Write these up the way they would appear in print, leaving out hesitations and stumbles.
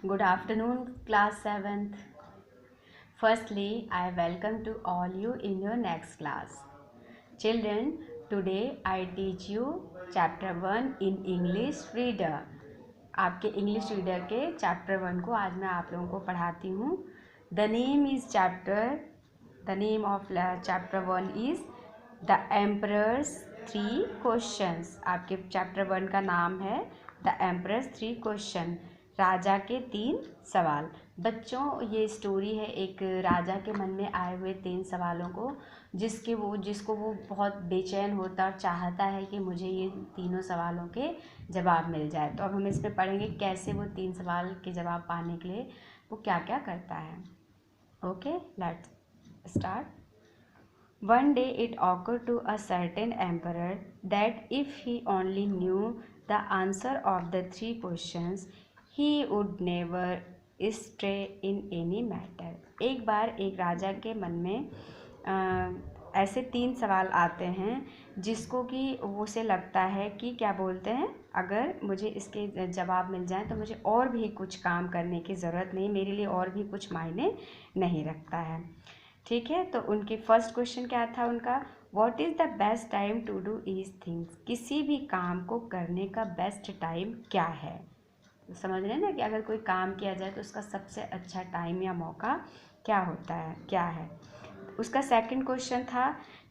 Good afternoon, class 7th. Firstly, I welcome to all you in your next class. Children, today I teach you chapter 1 in English Reader. आपके English reader के chapter 1 को आज मैं आप लोगों को पढ़ाती हूँ. The name of chapter 1 is the emperors 3 questions. आपके चैप्टर 1 का नाम है द एम्परर्स 3 क्वेश्चन, राजा के 3 सवाल. बच्चों, ये स्टोरी है एक राजा के मन में आए हुए 3 सवालों को, जिसको वो बहुत बेचैन होता और चाहता है कि मुझे ये तीनों सवालों के जवाब मिल जाए. तो अब हम इसमें पढ़ेंगे कैसे वो 3 सवाल के जवाब पाने के लिए वो क्या क्या करता है. Okay, let's start. One day it occurred to a certain emperor that if he only knew the answer of the 3 questions, he would never stray in any matter. एक बार एक राजा के मन में ऐसे 3 सवाल आते हैं जिसको कि उसे लगता है कि क्या बोलते हैं, अगर मुझे इसके जवाब मिल जाए तो मुझे और भी कुछ काम करने की ज़रूरत नहीं, मेरे लिए और भी कुछ मायने नहीं रखता है. ठीक है, तो उनकी फर्स्ट क्वेश्चन क्या था उनका, what is the best time to do each things. किसी भी काम को करने का बेस्ट टाइम क्या है. तो समझ रहे हैं ना कि अगर कोई काम किया जाए तो उसका सबसे अच्छा टाइम या मौका क्या होता है, क्या है. उसका सेकंड क्वेश्चन था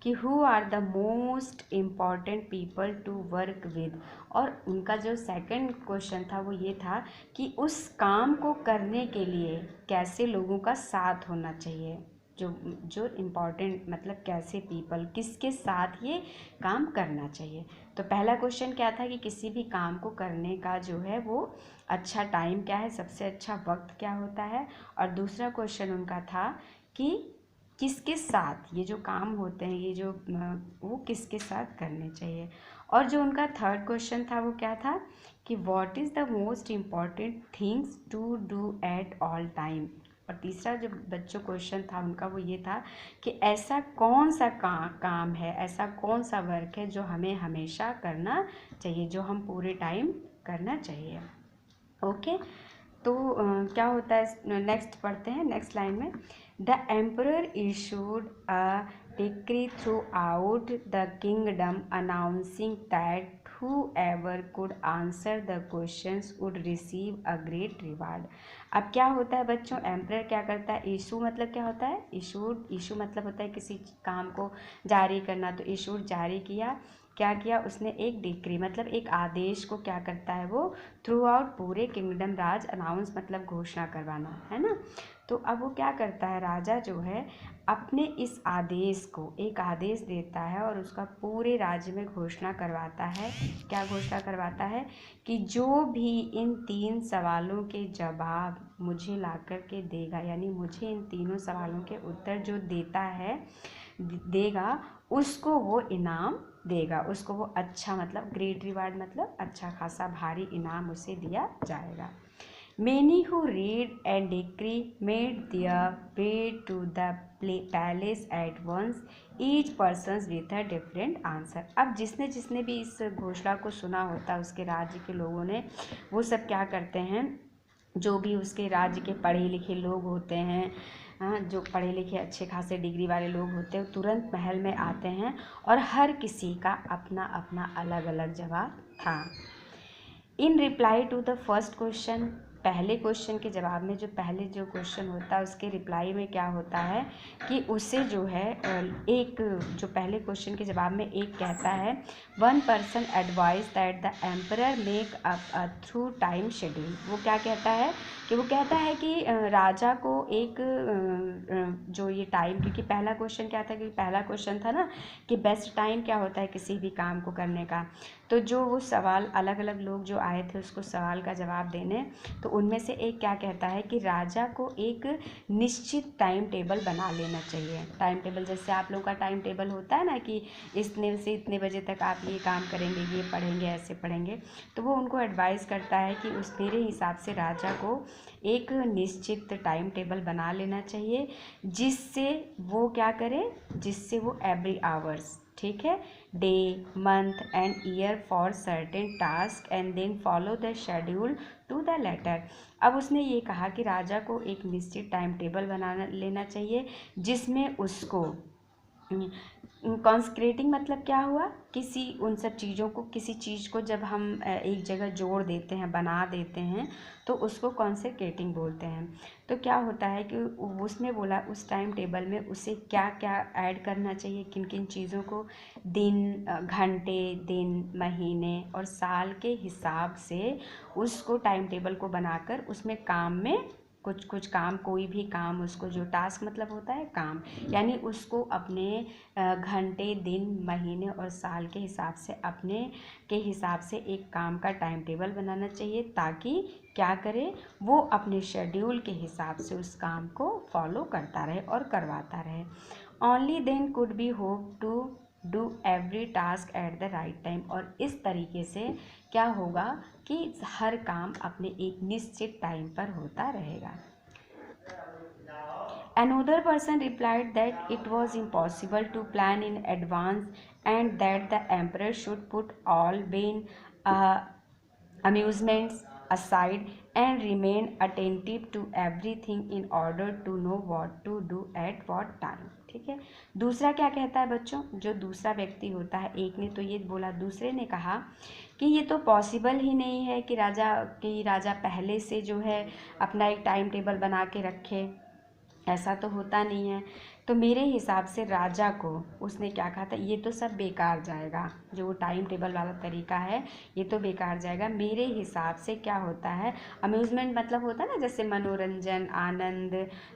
कि who are the most important people to work with. और उनका जो सेकंड क्वेश्चन था वो ये था कि उस काम को करने के लिए कैसे लोगों का साथ होना चाहिए. जो इम्पॉर्टेंट मतलब कैसे पीपल, किसके साथ ये काम करना चाहिए. तो पहला क्वेश्चन क्या था कि किसी भी काम को करने का जो है वो अच्छा टाइम क्या है, सबसे अच्छा वक्त क्या होता है. और दूसरा क्वेश्चन उनका था कि किसके साथ ये जो काम होते हैं, ये जो वो किसके साथ करने चाहिए. और जो उनका थर्ड क्वेश्चन था वो क्या था कि what is the most important things to do at all time. और तीसरा जो बच्चों क्वेश्चन था उनका वो ये था कि ऐसा कौन सा काम है, ऐसा कौन सा वर्क है जो हमें हमेशा करना चाहिए, जो हम पूरे टाइम करना चाहिए. ओके, तो क्या होता है, नेक्स्ट पढ़ते हैं. नेक्स्ट लाइन में the emperor issued a decree through out the kingdom announcing that whoever could answer the questions would receive a great reward. अब क्या होता है बच्चों, एम्परर क्या करता है, इशू मतलब क्या होता है, इशू मतलब होता है किसी काम को जारी करना. तो इशू जारी किया, क्या किया उसने, एक डिक्री मतलब एक आदेश को क्या करता है वो थ्रू आउट पूरे किंगडम, राज अनाउंस मतलब घोषणा करवाना है ना. तो अब वो क्या करता है, राजा जो है अपने इस आदेश को एक आदेश देता है और उसका पूरे राज्य में घोषणा करवाता है. क्या घोषणा करवाता है कि जो भी इन 3 सवालों के जवाब मुझे ला कर के देगा, यानी मुझे इन तीनों सवालों के उत्तर जो देगा उसको वो इनाम देगा, उसको वो अच्छा मतलब ग्रेट रिवार्ड मतलब अच्छा खासा भारी इनाम उसे दिया जाएगा. Many who read and decree made their way to the palace at once, each person with a different answer. अब जिसने भी इस घोषणा को सुना होता है उसके राज्य के लोगों ने, वो सब क्या करते हैं, जो भी उसके राज्य के पढ़े लिखे लोग होते हैं, जो पढ़े लिखे अच्छे खासे डिग्री वाले लोग होते हैं, तुरंत महल में आते हैं और हर किसी का अपना अपना अलग अलग जवाब था. In reply to the first question, पहले क्वेश्चन के जवाब में जो पहले जो क्वेश्चन होता है उसके रिप्लाई में क्या होता है कि उसे जो है एक जो पहले क्वेश्चन के जवाब में एक कहता है, one person advice that the emperor make up a through time schedule. वो क्या कहता है कि वो कहता है कि राजा को एक जो ये टाइम, क्योंकि पहला क्वेश्चन क्या था, क्योंकि पहला क्वेश्चन था ना कि बेस्ट टाइम क्या होता है किसी भी काम को करने का. तो जो वो सवाल अलग अलग लोग जो आए थे उसको सवाल का जवाब देने, तो उनमें से एक क्या कहता है कि राजा को एक निश्चित टाइम टेबल बना लेना चाहिए. टाइम टेबल जैसे आप लोगों का टाइम टेबल होता है ना कि इतने से इतने बजे तक आप ये काम करेंगे, ये पढ़ेंगे, ऐसे पढ़ेंगे. तो वो उनको एडवाइस करता है कि उस मेरे हिसाब से राजा को एक निश्चित टाइम टेबल बना लेना चाहिए जिससे वो क्या करे, जिससे वो एवरी आवर्स, ठीक है, day, month and year for certain task and then follow the schedule to the letter. अब उसने ये कहा कि राजा को एक निश्चित टाइम टेबल बना लेना चाहिए जिसमें उसको कॉन्सक्रेटिंग मतलब क्या हुआ, किसी उन सब चीज़ों को, किसी चीज़ को जब हम एक जगह जोड़ देते हैं, बना देते हैं, तो उसको कॉन्सक्रेटिंग बोलते हैं। तो क्या होता है कि उसने बोला उस टाइम टेबल में उसे क्या क्या ऐड करना चाहिए, किन किन चीज़ों को, दिन, घंटे, दिन, महीने और साल के हिसाब से उसको टाइम टेबल को बनाकर उसमें काम में कुछ कुछ काम, कोई भी काम उसको, जो टास्क मतलब होता है काम, यानी उसको अपने घंटे, दिन, महीने और साल के हिसाब से, अपने के हिसाब से एक काम का टाइम टेबल बनाना चाहिए, ताकि क्या करे, वो अपने शेड्यूल के हिसाब से उस काम को फॉलो करता रहे और करवाता रहे। Only then could be hope to do every task at the right time. और इस तरीके से क्या होगा कि हर काम अपने एक निश्चित टाइम पर होता रहेगा। Another person replied that it was impossible to plan in advance and that the emperor should put all vain amusements aside and remain attentive to everything in order to know what to do at what time। ठीक है, दूसरा क्या कहता है बच्चों, जो दूसरा व्यक्ति होता है, एक ने तो ये बोला, दूसरे ने कहा कि ये तो पॉसिबल ही नहीं है कि राजा पहले से जो है अपना एक टाइम टेबल बना के रखे, ऐसा तो होता नहीं है। तो मेरे हिसाब से राजा को उसने क्या कहा था, ये तो सब बेकार जाएगा, जो वो टाइम टेबल वाला तरीका है ये तो बेकार जाएगा। मेरे हिसाब से क्या होता है, अम्यूज़मेंट मतलब होता है ना, जैसे मनोरंजन, आनंद,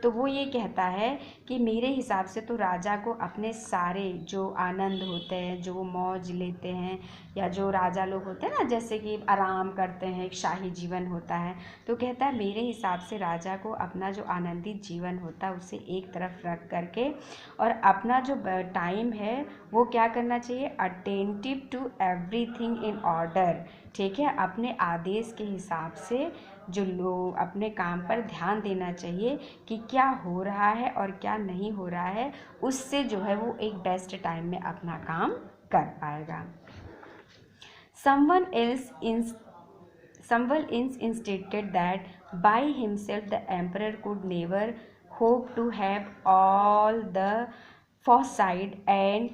तो वो ये कहता है कि मेरे हिसाब से तो राजा को अपने सारे जो आनंद होते हैं, जो वो मौज लेते हैं, या जो राजा लोग होते हैं ना, जैसे कि आराम करते हैं, एक शाही जीवन होता है, तो कहता है मेरे हिसाब से राजा को अपना जो आनंदित जीवन होता है उसे एक तरफ रख करके और अपना जो टाइम है वो क्या करना चाहिए, attentive to everything in order. ठीक है, अपने आदेश के हिसाब से जो लोग अपने काम पर ध्यान देना चाहिए कि क्या हो रहा है और क्या नहीं हो रहा है, उससे जो है वो एक बेस्ट टाइम में अपना काम कर पाएगा। Someone else stated that by himself the emperor could never hope to have all the foresight and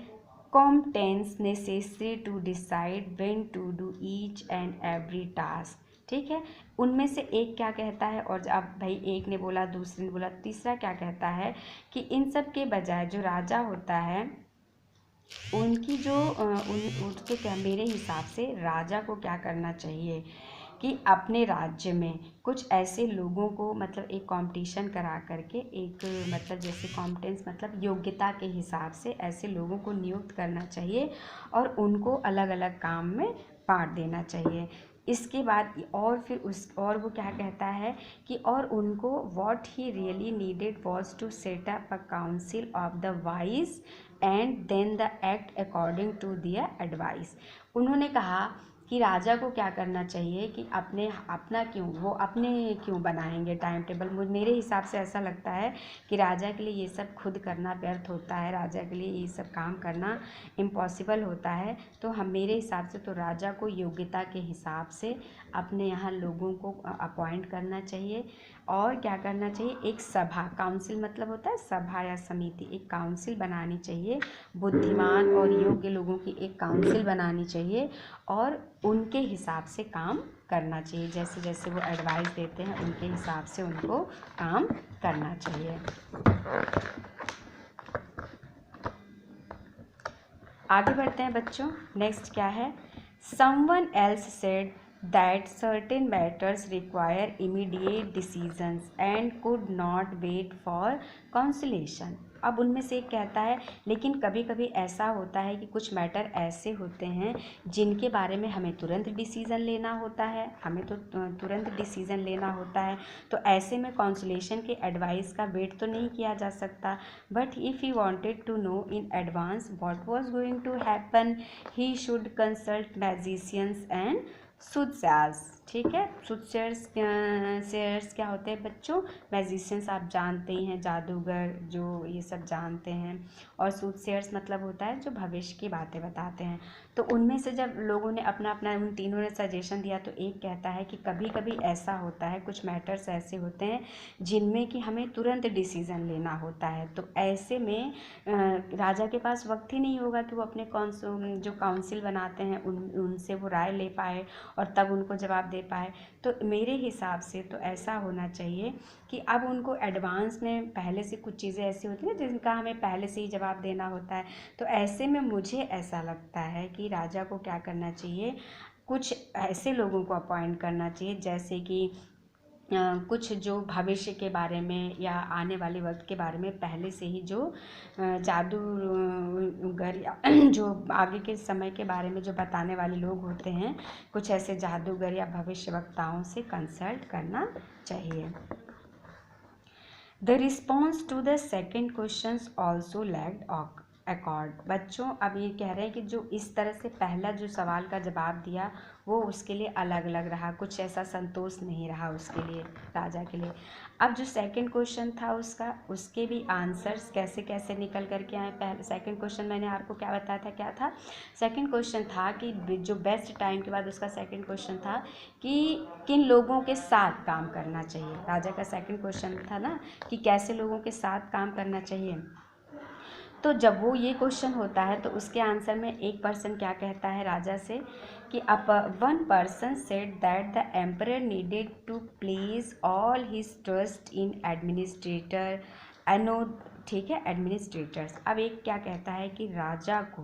competence necessary to decide when to do each and every task। ठीक है, उनमें से एक क्या कहता है, और अब भाई एक ने बोला, दूसरे ने बोला, तीसरा क्या कहता है कि इन सब के बजाय जो राजा होता है उनकी जो उसके क्या, मेरे हिसाब से राजा को क्या करना चाहिए कि अपने राज्य में कुछ ऐसे लोगों को, मतलब एक कंपटीशन करा करके, एक मतलब जैसे कॉम्पिटेंस मतलब योग्यता के हिसाब से ऐसे लोगों को नियुक्त करना चाहिए और उनको अलग अलग काम में बांट देना चाहिए। इसके बाद और फिर और वो क्या कहता है कि और उनको what he really needed was to set up a council of the wise and then the act according to their advice. उन्होंने कहा कि राजा को क्या करना चाहिए कि वो अपने क्यों बनाएंगे टाइम टेबल। मेरे हिसाब से ऐसा लगता है कि राजा के लिए ये सब खुद करना व्यर्थ होता है, राजा के लिए ये सब काम करना इम्पॉसिबल होता है। तो हम मेरे हिसाब से तो राजा को योग्यता के हिसाब से अपने यहाँ लोगों को अपॉइंट करना चाहिए और क्या करना चाहिए, एक सभा, काउंसिल मतलब होता है सभा या समिति, एक काउंसिल बनानी चाहिए, बुद्धिमान और योग्य लोगों की एक काउंसिल बनानी चाहिए और उनके हिसाब से काम करना चाहिए, जैसे जैसे वो एडवाइस देते हैं उनके हिसाब से उनको काम करना चाहिए। आगे बढ़ते हैं बच्चों, नेक्स्ट क्या है, someone else said that certain matters require immediate decisions and could not wait for consolation। अब उनमें से एक कहता है लेकिन कभी कभी ऐसा होता है कि कुछ मैटर ऐसे होते हैं जिनके बारे में हमें तुरंत डिसीज़न लेना होता है, हमें तो तुरंत डिसीज़न लेना होता है, तो ऐसे में कंसोलेशन के एडवाइस का वेट तो नहीं किया जा सकता। But if he wanted to know in advance what was going to happen he should consult magicians and soothsayers. ठीक है। सूटसेयर्स क्या होते हैं बच्चों? मैजिशियंस आप जानते ही हैं, जादूगर जो ये सब जानते हैं। और सूटसेयर्स मतलब होता है जो भविष्य की बातें बताते हैं। तो उनमें से जब लोगों ने अपना अपना उन तीनों ने सजेशन दिया तो एक कहता है कि कभी कभी ऐसा होता है, कुछ मैटर्स ऐसे होते हैं जिनमें कि हमें तुरंत डिसीज़न लेना होता है। तो ऐसे में राजा के पास वक्त ही नहीं होगा कि वो अपने जो काउंसिल बनाते हैं उनसे वो राय ले पाए और तब उनको जवाब दे पाए। तो मेरे हिसाब से तो ऐसा होना चाहिए कि अब उनको एडवांस में पहले से कुछ चीज़ें ऐसी होती हैं जिनका हमें पहले से ही जवाब देना होता है। तो ऐसे में मुझे ऐसा लगता है कि राजा को क्या करना चाहिए, कुछ ऐसे लोगों को अपॉइंट करना चाहिए जैसे कि कुछ जो भविष्य के बारे में या आने वाले वक्त के बारे में पहले से ही जो जादूगर या जो आगे के समय के बारे में जो बताने वाले लोग होते हैं, कुछ ऐसे जादूगर या भविष्यवक्ताओं से कंसल्ट करना चाहिए। The response to the second question also lacked accord. बच्चों अब ये कह रहे हैं कि जो इस तरह से पहला जो सवाल का जवाब दिया वो उसके लिए अलग अलग रहा, कुछ ऐसा संतोष नहीं रहा उसके लिए, राजा के लिए। अब जो सेकंड क्वेश्चन था उसके भी आंसर्स कैसे कैसे निकल करके आए। पहले सेकंड क्वेश्चन मैंने आपको क्या बताया था, क्या था? सेकंड क्वेश्चन था कि जो बेस्ट टाइम के बाद उसका सेकंड क्वेश्चन था कि किन लोगों के साथ काम करना चाहिए। राजा का सेकंड क्वेश्चन था ना कि कैसे लोगों के साथ काम करना चाहिए। तो जब वो ये क्वेश्चन होता है तो उसके आंसर में एक पर्सन क्या कहता है राजा से कि one person said that the emperor needed to place all his trust in administrator ठीक है, एडमिनिस्ट्रेटर्स। अब एक क्या कहता है कि राजा को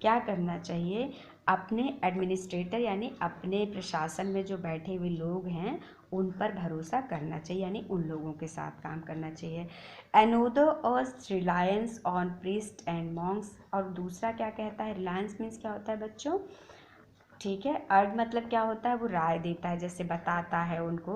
क्या करना चाहिए, अपने एडमिनिस्ट्रेटर यानी अपने प्रशासन में जो बैठे हुए लोग हैं उन पर भरोसा करना चाहिए, यानी उन लोगों के साथ काम करना चाहिए। Another was reliance on priest and monks. और दूसरा क्या कहता है, रिलायंस मीन्स क्या होता है बच्चों? ठीक है, अर्थ मतलब क्या होता है? वो राय देता है, जैसे बताता है उनको,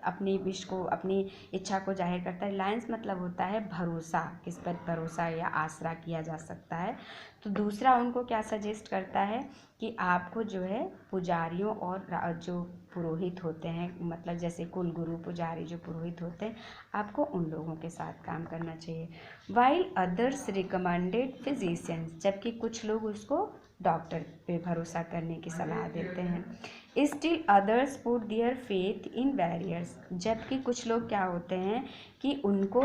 अपनी विश को, अपनी इच्छा को जाहिर करता है। रिलायंस मतलब होता है भरोसा, किस पर भरोसा या आसरा किया जा सकता है। तो दूसरा उनको क्या सजेस्ट करता है कि आपको जो है पुजारियों और जो पुरोहित होते हैं, मतलब जैसे कुल गुरु पुजारी जो पुरोहित होते हैं, आपको उन लोगों के साथ काम करना चाहिए। वाइल अदर्स रिकमेंडेड फिजिशियंस, जबकि कुछ लोग उसको डॉक्टर पे भरोसा करने की सलाह देते हैं। Still others put their faith in warriors, जबकि कुछ लोग क्या होते हैं कि उनको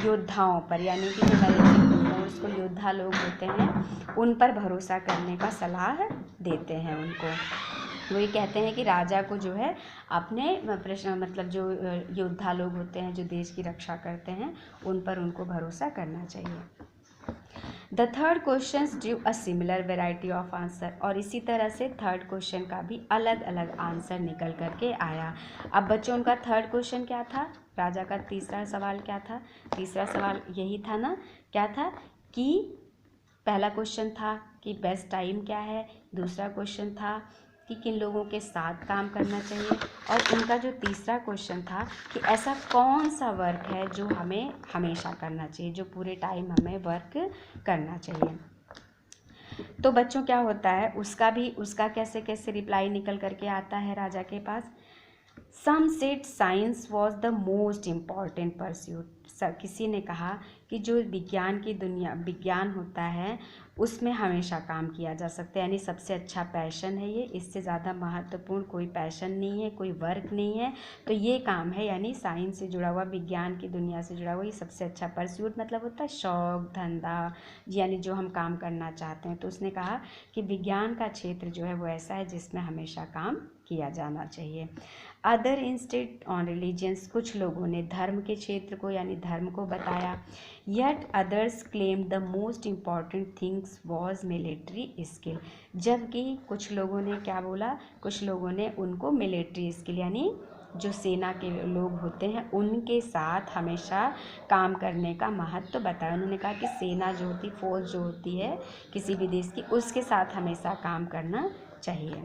योद्धाओं पर, यानी कि जो मिलिट्री फोर्स को योद्धा लोग होते हैं उन पर भरोसा करने का सलाह देते हैं उनको। वो ये कहते हैं कि राजा को जो है अपने मतलब जो योद्धा लोग होते हैं जो देश की रक्षा करते हैं उन पर उनको भरोसा करना चाहिए। The third question due a similar variety of answer. और इसी तरह से थर्ड क्वेश्चन का भी अलग अलग आंसर निकल करके आया। अब बच्चों उनका थर्ड क्वेश्चन क्या था, राजा का तीसरा सवाल क्या था? तीसरा सवाल यही था ना, क्या था कि पहला क्वेश्चन था कि बेस्ट टाइम क्या है, दूसरा क्वेश्चन था कि किन लोगों के साथ काम करना चाहिए, और उनका जो तीसरा क्वेश्चन था कि ऐसा कौन सा वर्क है जो हमें हमेशा करना चाहिए, जो पूरे टाइम हमें वर्क करना चाहिए। तो बच्चों क्या होता है, उसका कैसे कैसे रिप्लाई निकल करके आता है राजा के पास। Some said science was the most important pursuit. किसी ने कहा कि जो विज्ञान होता है उसमें हमेशा काम किया जा सकता है, यानी सबसे अच्छा पैशन है ये, इससे ज़्यादा महत्वपूर्ण कोई पैशन नहीं है, कोई वर्क नहीं है। तो ये काम है, यानी साइंस से जुड़ा हुआ, विज्ञान की दुनिया से जुड़ा हुआ, ये सबसे अच्छा। परस्यूट मतलब होता है शौक, धंधा, यानी जो हम काम करना चाहते हैं। तो उसने कहा कि विज्ञान का क्षेत्र जो है वो ऐसा है जिसमें हमेशा काम किया जाना चाहिए। अदर इंस्टेड ऑन रिलीजियंस, कुछ लोगों ने धर्म के क्षेत्र को यानी धर्म को बताया। Yet others claim the most important things was military skill, जबकि कुछ लोगों ने क्या बोला, कुछ लोगों ने उनको मिलिट्री स्किल यानी जो सेना के लोग होते हैं उनके साथ हमेशा काम करने का महत्व बताया। उन्होंने कहा कि सेना जो होती, फोर्स जो होती है किसी भी देश की, उसके साथ हमेशा काम करना चाहिए।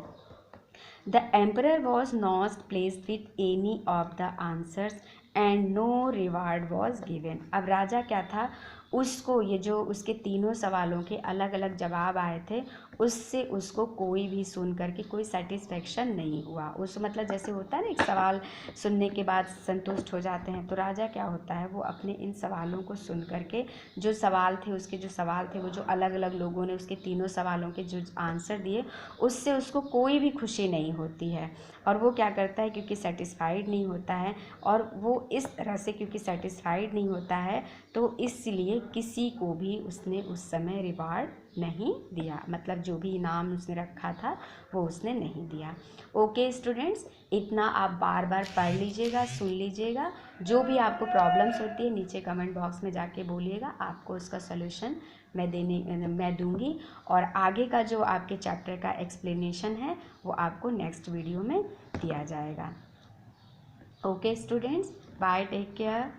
The emperor was not pleased with any of the answers and no reward was given। अब राजा क्या था, उसको ये जो उसके तीनों सवालों के अलग अलग जवाब आए थे उससे उसको कोई भी सुन करके कोई सेटिस्फेक्शन नहीं हुआ। उस मतलब जैसे होता है ना, एक सवाल सुनने के बाद संतुष्ट हो जाते हैं, तो राजा क्या होता है वो अपने इन सवालों को सुन करके जो सवाल थे उसके जो सवाल थे वो जो अलग अलग लोगों ने उसके तीनों सवालों के जो आंसर दिए उससे उसको कोई भी खुशी नहीं होती है। और वो क्या करता है, क्योंकि सेटिस्फाइड नहीं होता है, और वो इस तरह से क्योंकि सेटिस्फाइड नहीं होता है तो इसलिए किसी को भी उसने उस समय रिवार्ड नहीं दिया, मतलब जो भी इनाम उसने रखा था वो उसने नहीं दिया। ओके स्टूडेंट्स, इतना आप बार बार पढ़ लीजिएगा, सुन लीजिएगा। जो भी आपको प्रॉब्लम्स होती है नीचे कमेंट बॉक्स में जाके बोलिएगा, आपको उसका सलूशन मैं दूंगी। और आगे का जो आपके चैप्टर का एक्सप्लेनेशन है वो आपको नेक्स्ट वीडियो में दिया जाएगा। Okay students, bye, take care.